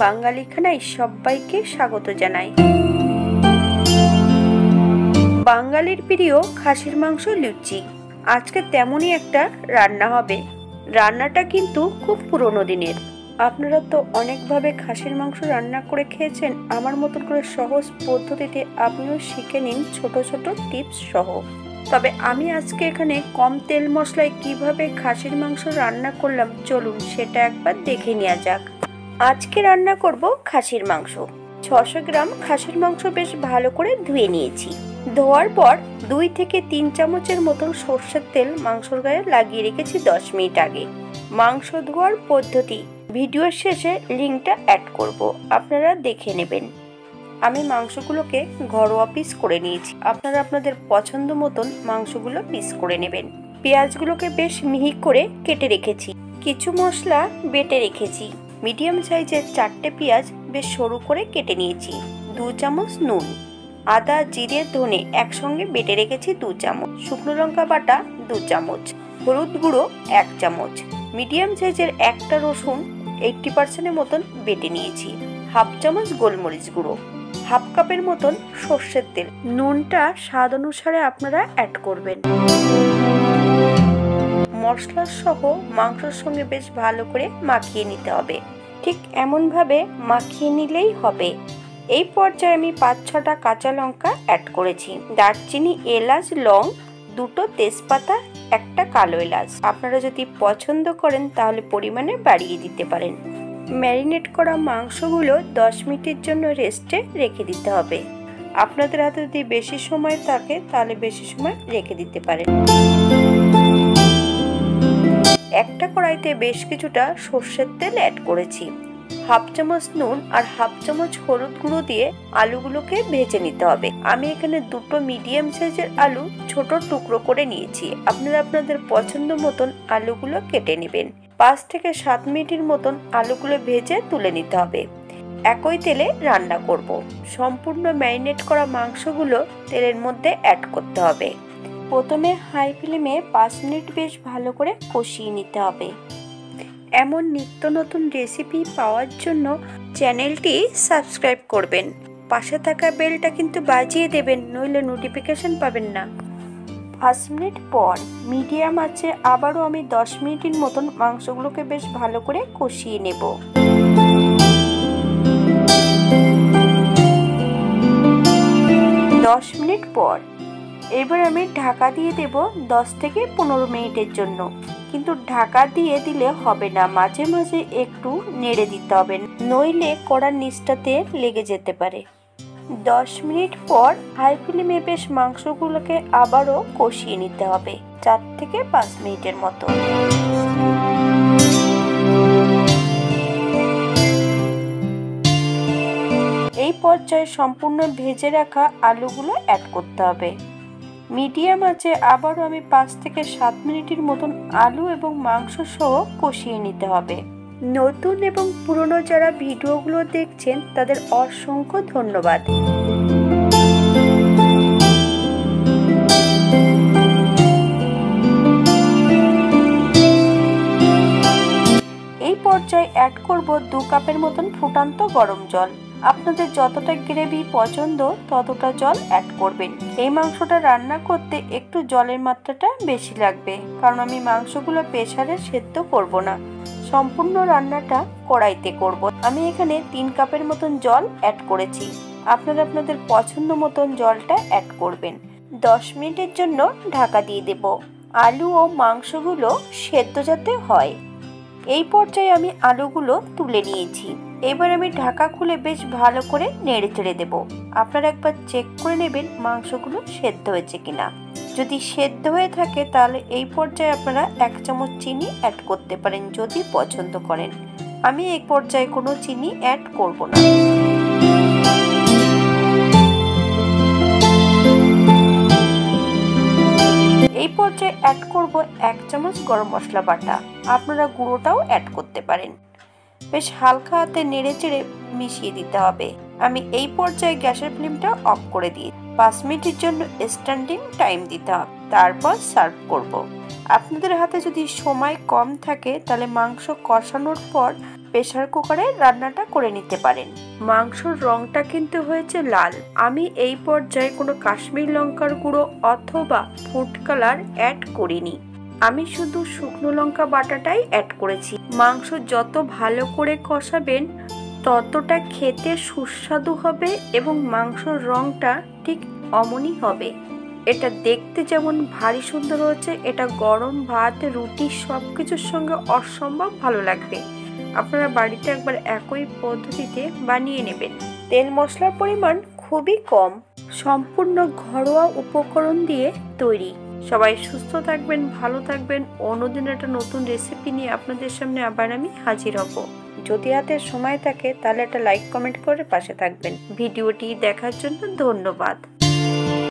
বাঙালি খানায় সবাইকে স্বাগত জানাই। বাঙালির প্রিয় খাসির মাংস লুচি। আজকে তেমনই একটা রান্না হবে। রান্নাটা কিন্তু খুব পুরনো দিনের। আপনারা তো অনেকভাবে খাসির মাংস রান্না করে খেয়েছেন। আমার মতন করে সহজ পদ্ধতিতে আপনিও শিখে নিন ছোট ছোট টিপস সহ। তবে আমি আজকে এখানে কম তেল মশলায় কিভাবে খাসির মাংস রান্না করলাম, চলুন সেটা একবার দেখে নেওয়া যাক। আজকে রান্না করব খাসির মাংস। 600 গ্রাম খাসির মাংস বেশ ভালো করে ধুয়ে নিয়েছি। ধোয়ার পর 2 থেকে 3 চামচের মতন সরষের তেল মাংসর গায়ে লাগিয়ে রেখেছি 10 মিনিট আগে। মাংস ধোয়ার পদ্ধতি ভিডিওর শেষে লিঙ্কটা অ্যাড করব, আপনারা দেখে নেবেন। আমি মাংসগুলোকে ঘরোয়া পিস করে নিয়েছি। আপনারা আপনাদের পছন্দ মতন মাংসগুলো পিস করে নেবেন। পেঁয়াজগুলোকে বেশ মিহি করে কেটে রেখেছি। কিছু মশলা বেটে রেখেছি। মিডিয়াম সাইজের 4টে পেঁয়াজ বেশ সরু করে কেটে নিয়েছি। 2 চামচ নুন, আদা জিরে ধনে একসঙ্গে বেটে রেখেছি 2 চামচ, শুকনো লঙ্কা বাটা 2 চামচ, হলুদ গুঁড়ো 1 চামচ, মিডিয়াম সাইজের একটা রসুন 80% মতন বেটে নিয়েছি, হাফ চামচ গোলমরিচ গুঁড়ো, হাফ কাপের মতন সর্ষের তেল। নুনটা স্বাদ অনুসারে আপনারা অ্যাড করবেন। মশলা সহ মাংসের সঙ্গে বেশ ভালো করে মাখিয়ে নিতে হবে। ঠিক এমনভাবে মাখিয়ে নিলেই হবে। এই পর্যায়ে আমি 5-6টা কাঁচা লঙ্কা অ্যাড করেছি, দারচিনি এলাচ লং 2টো তেজপাতা 1টা কালো এলাচ। আপনারা যদি পছন্দ করেন তাহলে পরিমাণে বাড়িয়ে দিতে পারেন। ম্যারিনেট করা মাংসগুলো 10 মিনিটের জন্য রেস্টে রেখে দিতে হবে। আপনাদের হাতে যদি বেশি সময় থাকে তাহলে বেশি সময় রেখে দিতে পারেন। একটা কড়াইতে বেশ কিছুটা সর্ষের তেল অ্যাড করেছি। হাফ চামচ নুন আর হাফ চামচ হলুদ গুঁড়ো দিয়ে আলুগুলোকে ভেজে নিতে হবে। আমি এখানে 2টো মিডিয়াম সাইজের আলু ছোট টুকরো করে নিয়েছি। আপনারা আপনাদের পছন্দ মতন আলুগুলো কেটে নেবেন। 5 থেকে 7 মিনিটের মতন আলুগুলো ভেজে তুলে নিতে হবে। একই তেলে রান্না করব। সম্পূর্ণ ম্যারিনেট করা মাংসগুলো তেলের মধ্যে অ্যাড করতে হবে। প্রথমে হাই ফ্লেমে 5 মিনিট বেশ ভালো করে কষিয়ে নিতে হবে। এমন নিত্য নতুন রেসিপি পাওয়ার জন্য চ্যানেলটি সাবস্ক্রাইব করবেন। পাশে থাকা বেলটা কিন্তু বাজিয়ে দেবেন, নইলে নোটিফিকেশন পাবেন না। 5 মিনিট পর মিডিয়াম আঁচে আবারও আমি 10 মিনিটের মতন মাংসগুলোকে বেশ ভালো করে কষিয়ে নেব। দশ মিনিট পর এবার আমি ঢাকা দিয়ে দেব 10 থেকে 15 মিনিটের জন্য। কিন্তু ঢাকা দিয়ে দিলে হবে না, মাঝে মাঝে একটু নেড়ে দিতে হবে, নইলে কড়ার নিচটাতে লেগে যেতে পারে। 10 মিনিট পর হাই ফ্লেমে বেশ মাংসগুলোকে আবারও কষিয়ে নিতে হবে 4 থেকে 5 মিনিটের মতো। এই পর্যায়ে সম্পূর্ণ ভেজে রাখা আলুগুলো অ্যাড করতে হবে। মিডিয়াম আঁচে আবারও আমি 5 থেকে 7 মিনিটের মতন আলু এবং মাংস সহ কষিয়ে নিতে হবে। নতুন এবং পুরনো যারা ভিডিওগুলো দেখছেন তাদের অসংখ্য ধন্যবাদ। এই পর্যায়ে অ্যাড করব 2 কাপের মতন ফুটান্ত গরম জল। আপনাদের যতটা গ্রেভি পছন্দ ততটা জল অ্যাড করবেন। এই মাংসটা রান্না করতে একটু জলের মাত্রাটা বেশি লাগবে, কারণ আমি মাংসগুলো প্রেসারে সেদ্ধ করব না, সম্পূর্ণ রান্নাটা কড়াইতে করব। আমি এখানে 3 কাপের মতন জল অ্যাড করেছি। আপনারা আপনাদের পছন্দ মতন জলটা অ্যাড করবেন। 10 মিনিটের জন্য ঢাকা দিয়ে দেব, আলু ও মাংসগুলো সেদ্ধ যাতে হয়। এই পর্যায়ে আমি আলুগুলো তুলে নিয়েছি। এবার আমি ঢাকা খুলে বেশ ভালো করে নেড়ে চেড়ে দেবো। আপনারা একবার চেক করে নেবেন মাংসগুলো সেদ্ধ হয়েছে কিনা। যদি সেদ্ধ হয়ে থাকে তাহলে এই পর্যায়ে আপনারা 1 চামচ চিনি অ্যাড করতে পারেন যদি পছন্দ করেন। আমি এই পর্যায়ে কোনো চিনি অ্যাড করব না। এই পর্যায়ে অ্যাড করব 1 চামচ গরম মশলা বাটা। আপনারা গুঁড়োটাও অ্যাড করতে পারেন। বেশ হালকা হাতে নেড়ে চেড়ে মিশিয়ে দিতে হবে। আমি এই পর্যায়ে গ্যাসের ফ্লেমটা অফ করে দিই। 5 মিনিটের জন্য স্ট্যান্ডিং টাইম দিতে হবে। তারপর সার্ভ করব। আপনাদের হাতে যদি সময় কম থাকে তাহলে মাংস কষানোর পর প্রেসার কুকারে রান্নাটা করে নিতে পারেন। মাংসর রংটা কিন্তু হয়েছে লাল। আমি এই পর্যায়ে কোনো কাশ্মীর লঙ্কার গুঁড়ো অথবা ফুড কালার অ্যাড করিনি। আমি শুধু শুকনো লঙ্কা বাটাটাই অ্যাড করেছি। মাংস যত ভালো করে কষাবেন ততটা খেতে সুস্বাদু হবে এবং মাংসর রংটা ঠিক অমনই হবে। এটা দেখতে যেমন ভারী সুন্দর হচ্ছে, এটা গরম ভাত, রুটি সবকিছুর সঙ্গে অসম্ভব ভালো লাগবে। আপনারা বাড়িতে একবার একই পদ্ধতিতে বানিয়ে নেবেন। তেল মশলার পরিমাণ খুবই কম, সম্পূর্ণ ঘরোয়া উপকরণ দিয়ে তৈরি। সবাই সুস্থ থাকবেন, ভালো থাকবেন। অন্যদিন একটা নতুন রেসিপি নিয়ে আপনাদের সামনে আবার আমি হাজির হব। যদি হাতে সময় থাকে তাহলে একটা লাইক কমেন্ট করে পাশে থাকবেন। ভিডিওটি দেখার জন্য ধন্যবাদ।